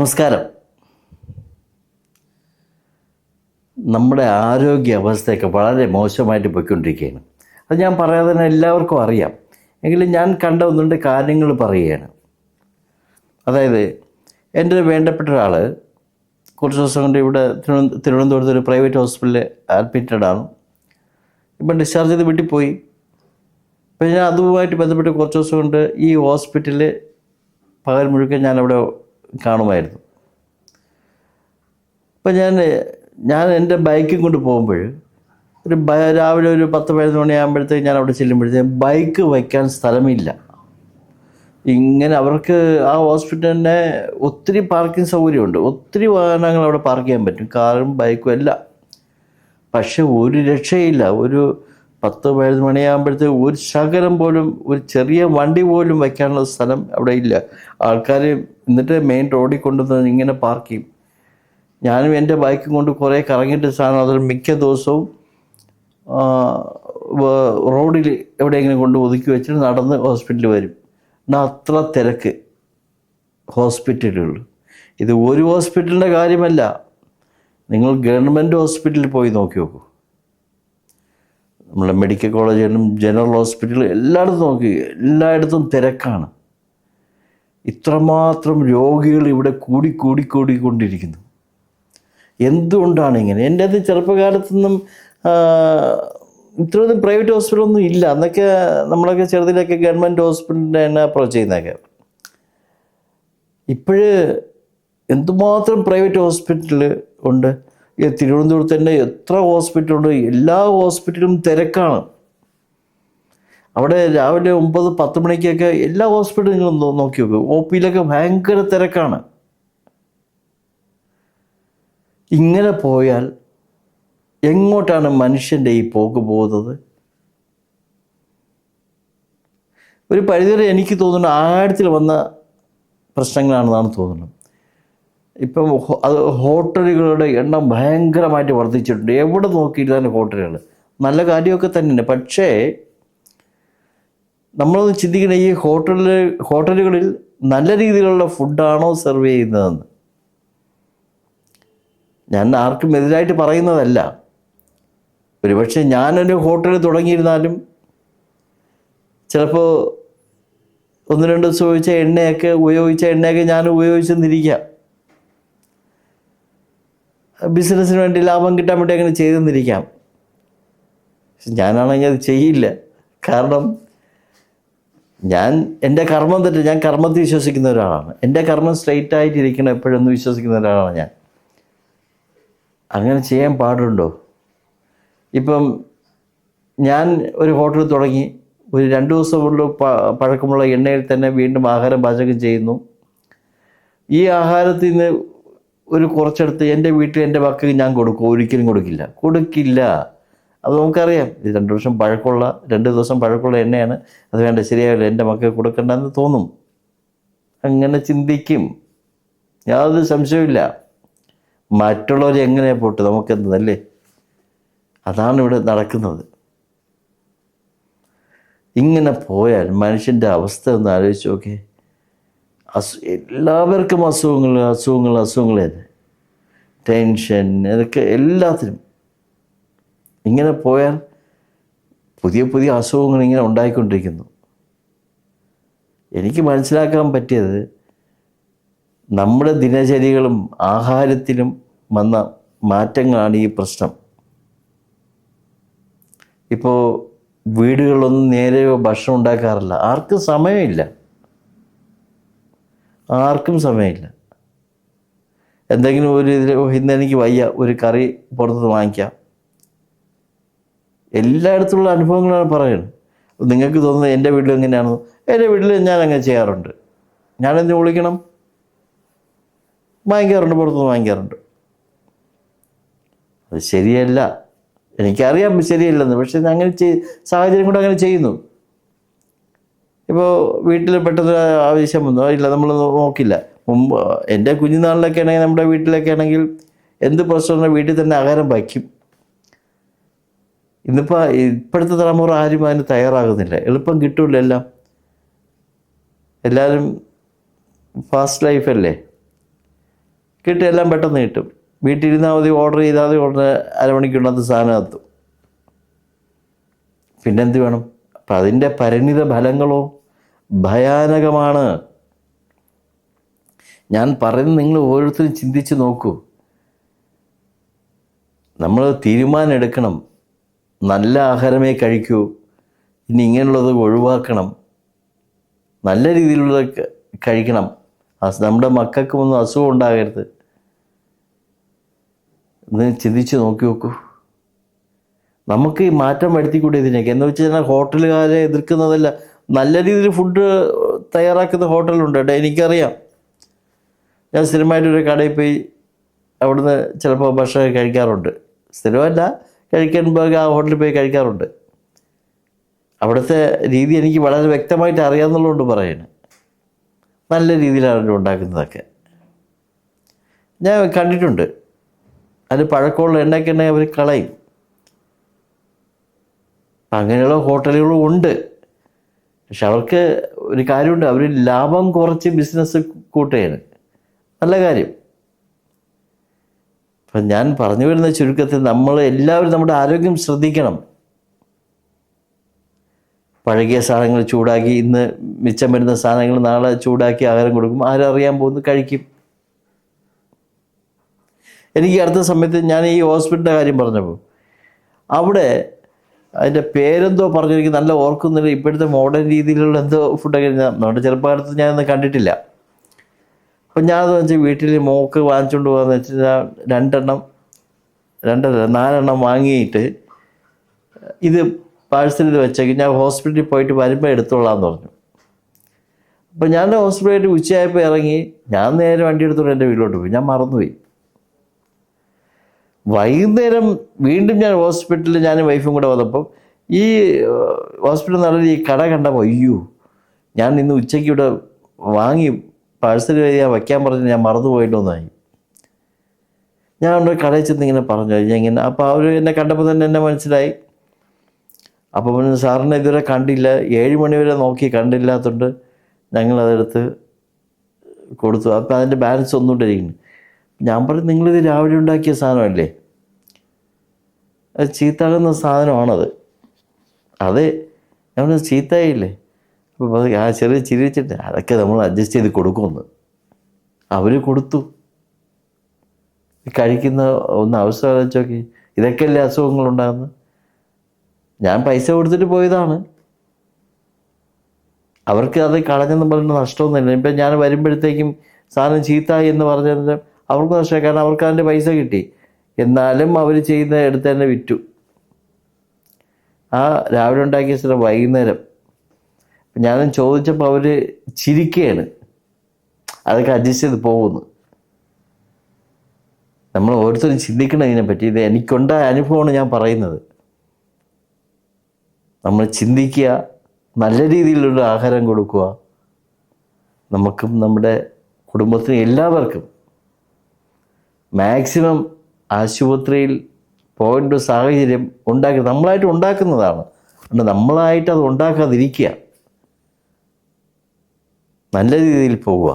നമസ്കാരം. നമ്മുടെ ആരോഗ്യ അവസ്ഥയൊക്കെ വളരെ മോശമായിട്ട് പോയിക്കൊണ്ടിരിക്കുകയാണ്. അത് ഞാൻ പറയാതെ തന്നെ എല്ലാവർക്കും അറിയാം. എങ്കിലും ഞാൻ കണ്ട ഒന്ന് രണ്ട് കാര്യങ്ങൾ പറയുകയാണ്. അതായത് എൻ്റെ ഒരു വേണ്ടപ്പെട്ട ഒരാൾ കുറച്ച് ദിവസം കൊണ്ട് ഇവിടെ തിരുവനന്തപുരത്ത് ഒരു പ്രൈവറ്റ് ഹോസ്പിറ്റലിൽ അഡ്മിറ്റഡാണ്. ഇപ്പം ഡിസ്ചാർജ് ചെയ്ത് വീട്ടിൽ പോയി. അപ്പം ഞാൻ അതുമായിട്ട് ബന്ധപ്പെട്ട് കുറച്ച് ദിവസം കൊണ്ട് ഈ ഹോസ്പിറ്റലിൽ പകൽ മുഴുവൻ ഞാനവിടെ കാണുമായിരുന്നു. അപ്പം ഞാൻ എൻ്റെ ബൈക്കും കൊണ്ട് പോകുമ്പോൾ രാവിലെ ഒരു 10-11 മണിയാകുമ്പോഴത്തേക്ക് ഞാൻ അവിടെ ചെല്ലുമ്പോഴത്തേക്ക് ബൈക്ക് വയ്ക്കാൻ സ്ഥലമില്ല. ഇങ്ങനെ അവർക്ക് ആ ഹോസ്പിറ്റലിനെ ഒത്തിരി പാർക്കിംഗ് സൗകര്യമുണ്ട്, ഒത്തിരി വാഹനങ്ങൾ അവിടെ പാർക്ക് ചെയ്യാൻ പറ്റും, കാറും ബൈക്കും എല്ലാം. പക്ഷെ ഒരു രക്ഷയില്ല. ഒരു 10-11 മണിയാകുമ്പോഴത്തേക്ക് ഒരു ശകലം പോലും, ഒരു ചെറിയ വണ്ടി പോലും വയ്ക്കാനുള്ള സ്ഥലം അവിടെ ഇല്ല. ആൾക്കാർ എന്നിട്ട് മെയിൻ റോഡിൽ കൊണ്ടുവന്ന് ഇങ്ങനെ പാർക്ക് ചെയ്യും. ഞാനും എൻ്റെ ബൈക്കും കൊണ്ട് കുറേ കറങ്ങിയിട്ട് സാധനം അതിൽ മിക്ക ദിവസവും റോഡിൽ എവിടെയെങ്കിലും കൊണ്ട് ഒതുക്കി വെച്ചിട്ട് നടന്ന് ഹോസ്പിറ്റലിൽ വരും. എന്നാൽ അത്ര തിരക്ക് ഹോസ്പിറ്റലുകൾ. ഇത് ഒരു ഹോസ്പിറ്റലിൻ്റെ കാര്യമല്ല, നിങ്ങൾ ഗവൺമെൻറ് ഹോസ്പിറ്റലിൽ പോയി നോക്കി നോക്കൂ. നമ്മളെ മെഡിക്കൽ കോളേജിലും ജനറൽ ഹോസ്പിറ്റലും എല്ലായിടത്തും നോക്കി, എല്ലായിടത്തും തിരക്കാണ്. ഇത്രമാത്രം രോഗികൾ ഇവിടെ കൂടിക്കൊണ്ടിരിക്കുന്നു. എന്തുകൊണ്ടാണ് ഇങ്ങനെ? എൻ്റെ അത് ചെറുപ്പകാലത്തൊന്നും ഇത്രയൊന്നും പ്രൈവറ്റ് ഹോസ്പിറ്റലൊന്നും ഇല്ല. അന്നൊക്കെ നമ്മളൊക്കെ ചെറുതിലൊക്കെ ഗവൺമെൻറ് ഹോസ്പിറ്റലിൻ്റെ തന്നെ അപ്രോച്ച് ചെയ്യുന്നതൊക്കെ. ഇപ്പോഴ് എന്തുമാത്രം പ്രൈവറ്റ് ഹോസ്പിറ്റൽ ഉണ്ട്. തിരുവനന്തപുരത്ത് തന്നെ എത്ര ഹോസ്പിറ്റലുണ്ട്. എല്ലാ ഹോസ്പിറ്റലും തിരക്കാണ്. അവിടെ രാവിലെ 9-10 മണിക്കൊക്കെ എല്ലാ ഹോസ്പിറ്റലും നിങ്ങൾ നോക്കി നോക്കും, ഒ പിയിലൊക്കെ ഭയങ്കര തിരക്കാണ്. ഇങ്ങനെ പോയാൽ എങ്ങോട്ടാണ് മനുഷ്യൻ്റെ ഈ പോക്ക് പോകുന്നത്? ഒരു പരിധിവരെ എനിക്ക് തോന്നുന്നു ആഴത്തിൽ വന്ന പ്രശ്നങ്ങളാണെന്നാണ് തോന്നുന്നത്. ഇപ്പം അത് ഹോട്ടലുകളുടെ എണ്ണം ഭയങ്കരമായിട്ട് വർദ്ധിച്ചിട്ടുണ്ട്. എവിടെ നോക്കിയില്ലാലും ഹോട്ടലുകൾ. നല്ല കാര്യമൊക്കെ തന്നെയാണ്. പക്ഷേ നമ്മളൊന്ന് ചിന്തിക്കണം, ഈ ഹോട്ടലുകളിൽ നല്ല രീതിയിലുള്ള ഫുഡാണോ സെർവ് ചെയ്യുന്നതെന്ന്. ഞാൻ ആർക്കും എതിരായിട്ട് പറയുന്നതല്ല. ഒരുപക്ഷെ ഞാനൊരു ഹോട്ടൽ തുടങ്ങിയിരുന്നാലും ചിലപ്പോൾ 1-2 ദിവസം ഉപയോഗിച്ച എണ്ണയൊക്കെ ഞാൻ ഉപയോഗിച്ചെന്നിരിക്കാം. ബിസിനസ്സിന് വേണ്ടി ലാഭം കിട്ടാൻ വേണ്ടി അങ്ങനെ ചെയ്തെന്നിരിക്കാം. പക്ഷെ ഞാനാണെങ്കിൽ അത് ചെയ്യില്ല. കാരണം എൻ്റെ കർമ്മം തെറ്റ്. ഞാൻ കർമ്മത്തിൽ വിശ്വസിക്കുന്ന ഒരാളാണ്. എൻ്റെ കർമ്മം സ്ട്രെയിറ്റ് ആയിട്ടിരിക്കണം എപ്പോഴൊന്നും വിശ്വസിക്കുന്ന ഒരാളാണ് ഞാൻ. അങ്ങനെ ചെയ്യാൻ പാടുണ്ടോ? ഇപ്പം ഞാൻ ഒരു ഹോട്ടൽ തുടങ്ങി, ഒരു 2 ദിവസം കൊണ്ട് പഴക്കമുള്ള എണ്ണയിൽ തന്നെ വീണ്ടും ആഹാരം പാചകം ചെയ്യുന്നു. ഈ ആഹാരത്തിൽ നിന്ന് ഒരു കുറച്ചെടുത്ത് എൻ്റെ വീട്ടിൽ എൻ്റെ മക്കൾക്ക് ഞാൻ കൊടുക്കും? ഒരിക്കലും കൊടുക്കില്ല. അത് നമുക്കറിയാം. ഇത് 2 ദിവസം പഴക്കമുള്ള എണ്ണയാണ്, അത് വേണ്ട, ശരിയാവില്ല, എൻ്റെ മക്കൾക്ക് കൊടുക്കണ്ടെന്ന് തോന്നും. അങ്ങനെ ചിന്തിക്കും, യാതൊരു സംശയമില്ല. മറ്റുള്ളവർ എങ്ങനെ പോട്ട്, നമുക്കെന്തല്ലേ? അതാണ് ഇവിടെ നടക്കുന്നത്. ഇങ്ങനെ പോയാൽ മനുഷ്യൻ്റെ അവസ്ഥ ഒന്ന് ആലോചിച്ച് നോക്കേ. എല്ലാവർക്കും അസുഖങ്ങൾ തന്നെ, ടെൻഷൻ, ഇതൊക്കെ എല്ലാത്തിനും. ഇങ്ങനെ പോയാൽ പുതിയ അസുഖങ്ങൾ ഇങ്ങനെ ഉണ്ടായിക്കൊണ്ടിരിക്കുന്നു. എനിക്ക് മനസ്സിലാക്കാൻ പറ്റിയത് നമ്മുടെ ദിനചര്യകളും ആഹാരത്തിലും വന്ന മാറ്റങ്ങളാണ് ഈ പ്രശ്നം. ഇപ്പോൾ വീടുകളിലൊന്നും നേരെ ഭക്ഷണം ഉണ്ടാക്കാറില്ല. ആർക്കും സമയമില്ല. എന്തെങ്കിലും ഒരു ഇന്നെനിക്ക് വയ്യ, ഒരു കറി പുറത്തുനിന്ന് വാങ്ങിക്കാം. എല്ലായിടത്തുള്ള അനുഭവങ്ങളാണ് പറയുന്നത്. നിങ്ങൾക്ക് തോന്നുന്നത് എൻ്റെ വീട്ടിൽ എങ്ങനെയാണോ? എൻ്റെ വീട്ടിൽ ഞാൻ അങ്ങനെ ചെയ്യാറുണ്ട്. ഞാനെന്ത് വിളിക്കണം? പുറത്തുനിന്ന് വാങ്ങിക്കാറുണ്ട്. അത് ശരിയല്ല, എനിക്കറിയാം ശരിയല്ലെന്ന്. പക്ഷെ അങ്ങനെ സാഹചര്യം കൊണ്ട് അങ്ങനെ ചെയ്യുന്നു. ഇപ്പോൾ വീട്ടിൽ പെട്ടെന്ന് ആവശ്യം വന്നു, ഇല്ല നമ്മൾ നോക്കില്ല. മുമ്പ് എൻ്റെ കുഞ്ഞുനാളിലൊക്കെ ആണെങ്കിൽ, നമ്മുടെ വീട്ടിലൊക്കെ ആണെങ്കിൽ എന്ത് പ്രശ്നമുള്ള വീട്ടിൽ തന്നെ ആഹാരം വയ്ക്കും. ഇപ്പോഴത്തെ തലമുറ ആരും അതിന് തയ്യാറാകുന്നില്ല. എളുപ്പം കിട്ടില്ല. എല്ലാവരും ഫാസ്റ്റ് ലൈഫല്ലേ. കിട്ടും, എല്ലാം പെട്ടെന്ന് കിട്ടും. വീട്ടിലിരുന്നാൽ മതി, ഓർഡർ ചെയ്താൽ മതി, ഉടനെ അരമണിക്കൂറിനകത്ത് സാധനം എത്തും. പിന്നെന്ത് വേണം? അപ്പം അതിൻ്റെ പരിണിത ഫലങ്ങളോ ഭയാനകമാണ്. ഞാൻ പറയുന്നത് നിങ്ങൾ ഓരോരുത്തരും ചിന്തിച്ച് നോക്കൂ. നമ്മൾ തീരുമാനം എടുക്കണം, നല്ല ആഹാരമേ കഴിക്കൂ, ഇനി ഇങ്ങനെയുള്ളത് ഒഴിവാക്കണം, നല്ല രീതിയിലുള്ളത് കഴിക്കണം, നമ്മുടെ മക്കൾക്കും ഒന്നും അസുഖം ഉണ്ടാകരുത് എന്ന് ചിന്തിച്ച് നോക്കൂ. നമുക്ക് ഈ മാറ്റം വരുത്തിക്കൂടെ ഇതിനൊക്കെ? എന്ന് വെച്ചാൽ ഹോട്ടലുകാരെ എതിർക്കുന്നതല്ല, നല്ല രീതിയിൽ ഫുഡ് തയ്യാറാക്കുന്ന ഹോട്ടലുണ്ട് കേട്ടോ, എനിക്കറിയാം. ഞാൻ സ്ഥിരമായിട്ടൊരു കടയിൽ പോയി അവിടുന്ന് ചിലപ്പോൾ ഭക്ഷണം കഴിക്കാറുണ്ട്. സ്ഥിരമല്ല, കഴിക്കുമ്പോൾ ആ ഹോട്ടലിൽ പോയി കഴിക്കാറുണ്ട്. അവിടുത്തെ രീതി എനിക്ക് വളരെ വ്യക്തമായിട്ട് അറിയാമെന്നുള്ളതുകൊണ്ട് പറയുന്നത്. നല്ല രീതിയിലാണ് അവർ ഉണ്ടാക്കുന്നതൊക്കെ ഞാൻ കണ്ടിട്ടുണ്ട്. അതിൽ പഴക്കമുള്ള എണ്ണയ്ക്കെണ്ണ അവർ കളയും. അങ്ങനെയുള്ള ഹോട്ടലുകളും ഉണ്ട്. പക്ഷെ അവർക്ക് ഒരു കാര്യമുണ്ട്, അവർ ലാഭം കുറച്ച് ബിസിനസ് കൂട്ടുകയാണ്. നല്ല കാര്യം. അപ്പം ഞാൻ പറഞ്ഞു വരുന്ന ചുരുക്കത്തിൽ നമ്മൾ എല്ലാവരും നമ്മുടെ ആരോഗ്യം ശ്രദ്ധിക്കണം. പഴകിയ സാധനങ്ങൾ ചൂടാക്കി ഇന്ന് മിച്ചം വരുന്ന സാധനങ്ങൾ നാളെ ചൂടാക്കി ആഹാരം കൊടുക്കും. ആരറിയാൻ പോകുന്നു, കഴിക്കും. എനിക്ക് അടുത്ത സമയത്ത് ഞാൻ ഈ ഹോസ്പിറ്റലിൻ്റെ കാര്യം പറഞ്ഞപ്പോൾ അവിടെ അതിൻ്റെ പേരെന്തോ പറഞ്ഞു, എനിക്ക് നല്ല ഓർക്കുന്നില്ല. ഇപ്പോഴത്തെ മോഡേൺ രീതിയിലുള്ള എന്തോ ഫുഡൊക്കെ നമ്മുടെ ചെറുപ്പകാലത്ത് ഞാനൊന്നും കണ്ടിട്ടില്ല. അപ്പം ഞാനത് വെച്ചാൽ വീട്ടിൽ മോക്ക് വാങ്ങിച്ചുകൊണ്ട് പോകാമെന്ന് വെച്ചാൽ 4 വാങ്ങിയിട്ട് ഇത് പാഴ്സൽ ഇത് വെച്ചേക്ക്, ഞാൻ ഹോസ്പിറ്റലിൽ പോയിട്ട് വരുമ്പോൾ എടുത്തോളാമെന്ന് പറഞ്ഞു. അപ്പം ഞാൻ ഹോസ്പിറ്റലിൽ ഉച്ചയായപ്പോൾ ഇറങ്ങി, ഞാൻ നേരെ വണ്ടി എടുത്തോണ്ട് എൻ്റെ വീട്ടിലോട്ട് പോയി. ഞാൻ മറന്നുപോയി. വൈകുന്നേരം വീണ്ടും ഞാൻ ഹോസ്പിറ്റലിൽ ഞാനും വൈഫും കൂടെ വന്നപ്പം ഈ ഹോസ്പിറ്റലിൽ നടന്ന ഈ കട കണ്ടപ്പോൾ അയ്യോ, ഞാൻ ഇന്ന് ഉച്ചയ്ക്ക് ഇവിടെ വാങ്ങി പാഴ്സൽ ഞാൻ വയ്ക്കാൻ പറഞ്ഞ് ഞാൻ മറന്നു പോയിട്ടൊന്നായി. ഞാൻ അവിടെ കടയിൽ ചെന്ന് ഇങ്ങനെ പറഞ്ഞു ഞാൻ ഇങ്ങനെ. അപ്പോൾ അവർ എന്നെ കണ്ടപ്പോൾ തന്നെ എന്നെ മനസ്സിലായി. അപ്പോൾ സാറിനെ ഇതുവരെ കണ്ടില്ല, 7 മണി വരെ നോക്കി, കണ്ടില്ലാത്തതുകൊണ്ട് ഞങ്ങളതെടുത്ത് കൊടുത്തു. അപ്പോൾ അതിൻ്റെ ബാലൻസ് ഒന്നുകൂടെ ഇരിക്കുന്നു. ഞാൻ പറഞ്ഞു, നിങ്ങളിത് രാവിലെ ഉണ്ടാക്കിയ സാധനമല്ലേ, അത് ചീത്താകുന്ന സാധനമാണത്. അതെ, ഞാൻ പറഞ്ഞു ചീത്തയില്ലേ? അപ്പോൾ ആ ചെറിയ ചിരി വെച്ചിട്ട് അതൊക്കെ നമ്മൾ അഡ്ജസ്റ്റ് ചെയ്ത് കൊടുക്കുമെന്ന് അവർ കൊടുത്തു. കഴിക്കുന്ന ഒന്ന് അവസ്ഥ വെച്ചോക്കി, ഇതൊക്കെയല്ലേ അസുഖങ്ങളുണ്ടാകുന്നത്. ഞാൻ പൈസ കൊടുത്തിട്ട് പോയതാണ്, അവർക്ക് അത് കളഞ്ഞെന്ന് പറഞ്ഞ നഷ്ടമൊന്നുമില്ല. ഇപ്പം ഞാൻ വരുമ്പോഴത്തേക്കും സാധനം ചീത്തായി എന്ന് പറഞ്ഞാൽ അവർക്ക് നഷ്ടമായി, കാരണം അവർക്ക് അതിൻ്റെ പൈസ കിട്ടി. എന്നാലും അവർ ചെയ്യുന്ന എടുത്ത് തന്നെ വിറ്റു. ആ രാവിലെ ഉണ്ടാക്കിയ സ്ഥലം വൈകുന്നേരം ഞാനും ചോദിച്ചപ്പോൾ അവർ ചിരിക്കുകയാണ്, അതൊക്കെ അഡ്ജസ്റ്റ് ചെയ്ത് പോകുന്നു. നമ്മൾ ഓരോരുത്തരും ചിന്തിക്കണം ഇതിനെപ്പറ്റി. ഇത് എനിക്കുണ്ടായ അനുഭവമാണ് ഞാൻ പറയുന്നത്. നമ്മൾ ചിന്തിക്കുക, നല്ല രീതിയിലുള്ള ആഹാരം കൊടുക്കുക. നമുക്കും നമ്മുടെ കുടുംബത്തിനും എല്ലാവർക്കും മാക്സിമം ആശുപത്രിയിൽ പോകേണ്ട സാഹചര്യം നമ്മളായിട്ട് ഉണ്ടാക്കുന്നതാണ്. അതുകൊണ്ട് നമ്മളായിട്ട് അത് ഉണ്ടാക്കാതിരിക്കുക, നല്ല രീതിയിൽ പോവുക.